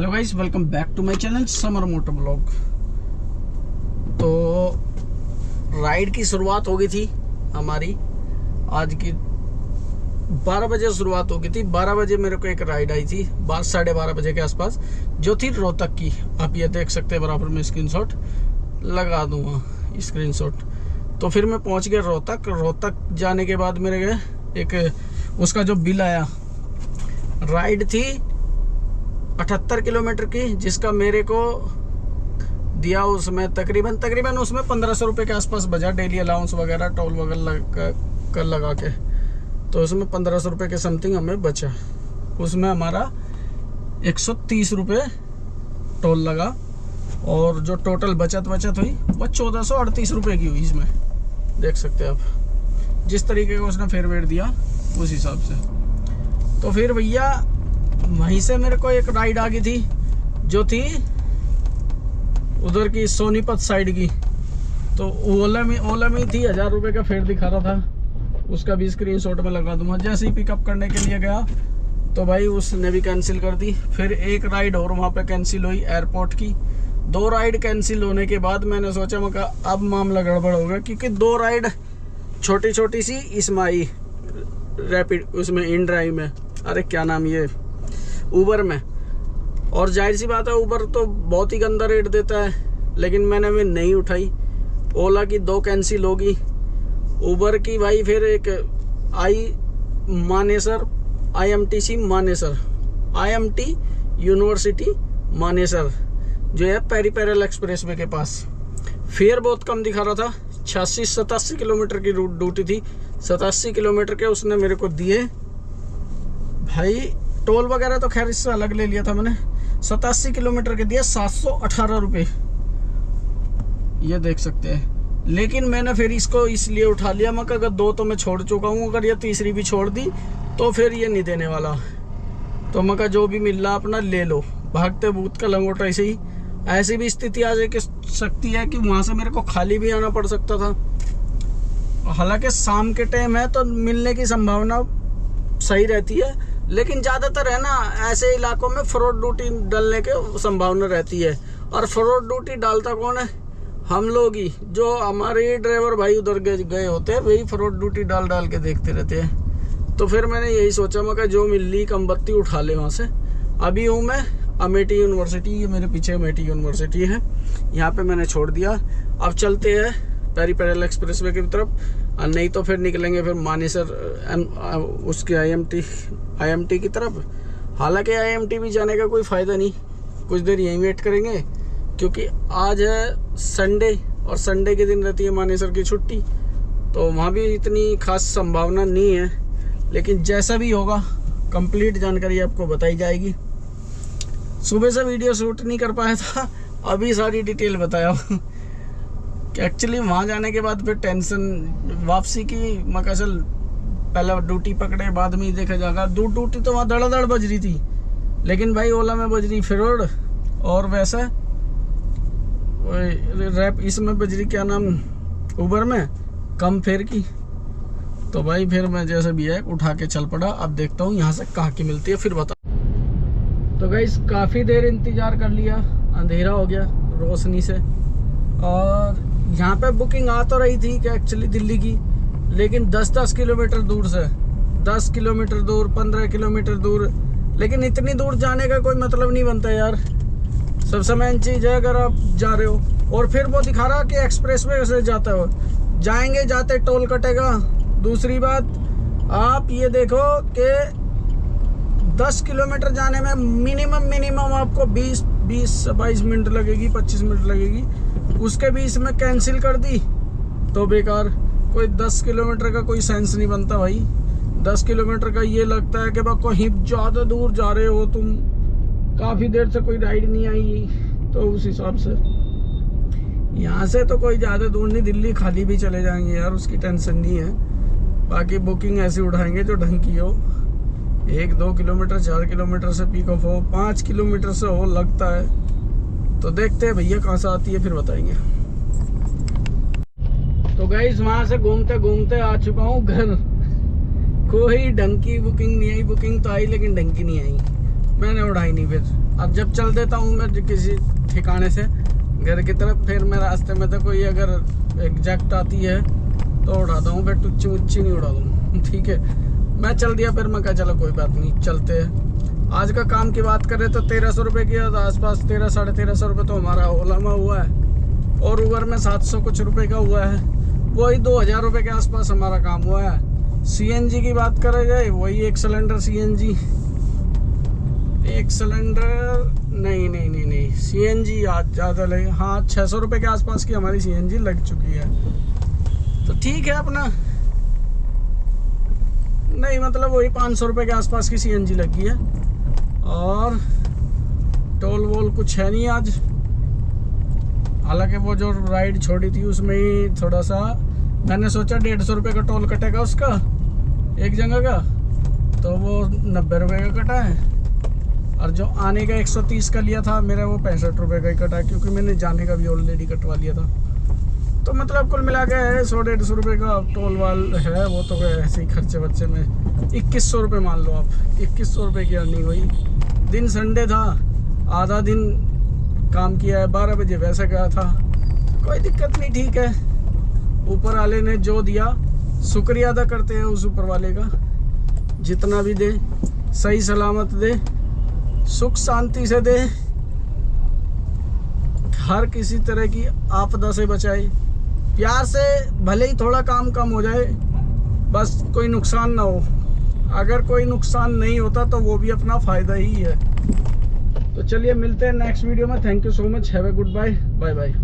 Hello guys, welcome back to my channel summer moto blog. तो ride की शुरुआत हो गई थी हमारी आज की 12 बजे शुरुआत हो गई थी। 12 बजे मेरे को एक राइड आई थी, 12-12:30 बजे के आसपास, जो थी रोहतक की। आप ये देख सकते हैं, बराबर में स्क्रीनशॉट लगा दूंगा स्क्रीनशॉट। तो फिर मैं पहुंच गया रोहतक। रोहतक जाने के बाद मेरे गए एक उसका जो बिल आया, राइड थी 78 किलोमीटर की, जिसका मेरे को दिया उसमें तकरीबन उसमें 1500 रुपये के आसपास बजा, डेली अलाउंस वगैरह टोल वगैरह लगा के। तो उसमें 1500 रुपये के समथिंग हमें बचा। उसमें हमारा 130 रुपये टोल लगा और जो टोटल बचत हुई वो 1438 रुपये की हुई। इसमें देख सकते हैं आप, जिस तरीके का उसने फेयरवेट दिया उस हिसाब से। तो फिर भैया वहीं से मेरे को एक राइड आ गई थी, जो थी उधर की सोनीपत साइड की। तो ओला में थी, 1000 रुपये का फेयर दिखा रहा था। उसका भी स्क्रीनशॉट में लगा दूंगा। जैसे ही पिकअप करने के लिए गया तो भाई उसने भी कैंसिल कर दी। फिर एक राइड और वहाँ पे कैंसिल हुई एयरपोर्ट की। 2 राइड कैंसिल होने के बाद मैंने सोचा, मैं कहा अब मामला गड़बड़ होगा, क्योंकि 2 राइड छोटी सी इसमें आई, रैपिड उसमें इन ड्राइव में, अरे क्या नाम ये, उबर में। और जाहिर सी बात है उबर तो बहुत ही गंदा रेट देता है, लेकिन मैंने भी नहीं उठाई। ओला की 2 कैंसिल होगी, उबर की भाई फिर एक I Manesar, IMTC Manesar, IMT university Manesar, जो है पेरीपेरल एक्सप्रेसवे के पास। फेयर बहुत कम दिखा रहा था, 86-87 किलोमीटर की रूट ड्यूटी थी। 87 किलोमीटर के उसने मेरे को दिए भाई। टोल वगैरह तो खैर इससे अलग ले लिया था मैंने। 87 किलोमीटर के दिए 718 रुपये, ये देख सकते हैं। लेकिन मैंने फिर इसको इसलिए उठा लिया, मैं अगर 2 तो मैं छोड़ चुका हूँ, अगर ये तीसरी भी छोड़ दी तो फिर ये नहीं देने वाला। तो मैं जो भी मिल रहा अपना ले लो, भागते भूत का लंगोटा। ऐसे ही ऐसी भी स्थिति आ सकती है कि वहाँ से मेरे को खाली भी आना पड़ सकता था। हालांकि शाम के टाइम है तो मिलने की संभावना सही रहती है, लेकिन ज़्यादातर है ना ऐसे इलाकों में फ्रॉड ड्यूटी डालने की संभावना रहती है। और फ्रॉड ड्यूटी डालता कौन है? हम लोग ही, जो हमारे ड्राइवर भाई उधर गए होते हैं, वही फ्रॉड ड्यूटी डाल के देखते रहते हैं। तो फिर मैंने यही सोचा, मैं जो मिल रही कम बत्ती उठा ले वहाँ से। अभी हूँ मैं अमेठी यूनिवर्सिटी, ये मेरे पीछे अमेठी यूनिवर्सिटी है, यहाँ पे मैंने छोड़ दिया। अब चलते हैं पेरीपेरल एक्सप्रेसवे की तरफ, नहीं तो फिर निकलेंगे फिर मानेसर उसके IMT की तरफ। हालांकि IMT भी जाने का कोई फ़ायदा नहीं, कुछ देर यहीं वेट करेंगे, क्योंकि आज है संडे और संडे के दिन रहती है मानेसर की छुट्टी। तो वहाँ भी इतनी खास संभावना नहीं है, लेकिन जैसा भी होगा कंप्लीट जानकारी आपको बताई जाएगी। सुबह से वीडियो शूट नहीं कर पाया था, अभी सारी डिटेल बताया कि एक्चुअली वहाँ जाने के बाद फिर टेंशन वापसी की। मैं कहा चल पहले ड्यूटी पकड़े, बाद में ही देखा जाएगा। ड्यूटी तो वहाँ धड़ाधड़ बज रही थी, लेकिन भाई ओला में बज रही फ्रॉड, और वैसे रैप इसमें बज रही, क्या नाम, उबर में कम फेयर की। तो भाई फिर मैं जैसे भी है उठा के चल पड़ा। अब देखता हूँ यहाँ से कहाँ की मिलती है, फिर बता। तो गाइस काफ़ी देर इंतज़ार कर लिया, अंधेरा हो गया रोशनी से। और यहाँ पे बुकिंग आ तो रही थी कि एक्चुअली दिल्ली की, लेकिन 10-10 किलोमीटर दूर से, 10 किलोमीटर दूर, 15 किलोमीटर दूर। लेकिन इतनी दूर जाने का कोई मतलब नहीं बनता यार। सबसे मेन चीज़ है, अगर आप जा रहे हो और फिर वो दिखा रहा कि एक्सप्रेसवे से जाता हो, जाएंगे जाते टोल कटेगा। दूसरी बात आप ये देखो कि 10 किलोमीटर जाने में मिनिमम आपको 20-22 मिनट लगेगी, 25 मिनट लगेगी। उसके बीच में कैंसिल कर दी तो बेकार। कोई 10 किलोमीटर का कोई सेंस नहीं बनता भाई। 10 किलोमीटर का ये लगता है कि भाई कहीं ज़्यादा दूर जा रहे हो तुम, काफ़ी देर से कोई राइड नहीं आई। तो उस हिसाब से यहाँ से तो कोई ज़्यादा दूर नहीं, दिल्ली खाली भी चले जाएंगे यार, उसकी टेंशन नहीं है। बाकी बुकिंग ऐसी उठाएंगे जो ढंग की हो। 1-2 किलोमीटर, 4 किलोमीटर से पिक ऑफ हो, 5 किलोमीटर से हो लगता है। तो देखते हैं भैया कहाँ से आती है, फिर बताएंगे। तो गाइस वहाँ से घूमते घूमते आ चुका हूँ घर। कोई ढंग की बुकिंग नहीं आई, बुकिंग तो आई लेकिन ढंग की नहीं आई, मैंने उठाई नहीं फिर। अब जब चल देता हूँ मैं किसी ठिकाने से घर की तरफ, फिर मैं रास्ते में तो कोई अगर एग्जैक्ट आती है तो उड़ाता हूँ, फिर टुच्ची मुच्ची नहीं उड़ा दूँ। ठीक है, मैं चल दिया, फिर मैं कहा चलो कोई बात नहीं चलते हैं। आज का काम की बात करें तो 1300 रुपये की आसपास, 1300-1350 रुपये तो हमारा ओला में हुआ है, और उबर में 700 कुछ रुपये का हुआ है। वही 2000 रुपये के आसपास हमारा काम हुआ है। CNG की बात करें जाए, वही एक सिलेंडर CNG, एक सिलेंडर नहीं CNG आज ज़्यादा लगे, हाँ 600 रुपये के आसपास की हमारी CNG लग चुकी है। तो ठीक है अपना, नहीं मतलब वही 500 रुपये के आसपास की CNG लगी है, और टोल वोल कुछ है नहीं आज। हालांकि वो जो राइड छोड़ी थी उसमें ही थोड़ा सा मैंने सोचा 150 रुपये का टोल कटेगा उसका एक जगह का, तो वो 90 रुपये का कटा है, और जो आने का 130 का लिया था मेरा वो 65 रुपये का ही कटा, क्योंकि मैंने जाने का भी ऑलरेडी कटवा लिया था। तो मतलब कुल मिला के 100-150 रुपये का टोल वाल है, वो तो ऐसे ही खर्चे बच्चे में 2100 रुपये मान लो आप, 2100 रुपये की अर्निंग हुई। दिन संडे था, आधा दिन काम किया है, 12 बजे वैसे गया था, कोई दिक्कत नहीं, ठीक है। ऊपर वाले ने जो दिया शुक्रिया अदा करते हैं उस ऊपर वाले का, जितना भी दे सही सलामत दे, सुख शांति से दे, हर किसी तरह की आपदा से बचाए, प्यार से, भले ही थोड़ा काम कम हो जाए, बस कोई नुकसान ना हो। अगर कोई नुकसान नहीं होता तो वो भी अपना फ़ायदा ही है। तो चलिए मिलते हैं नेक्स्ट वीडियो में। Thank you so much, have a good bye, bye bye.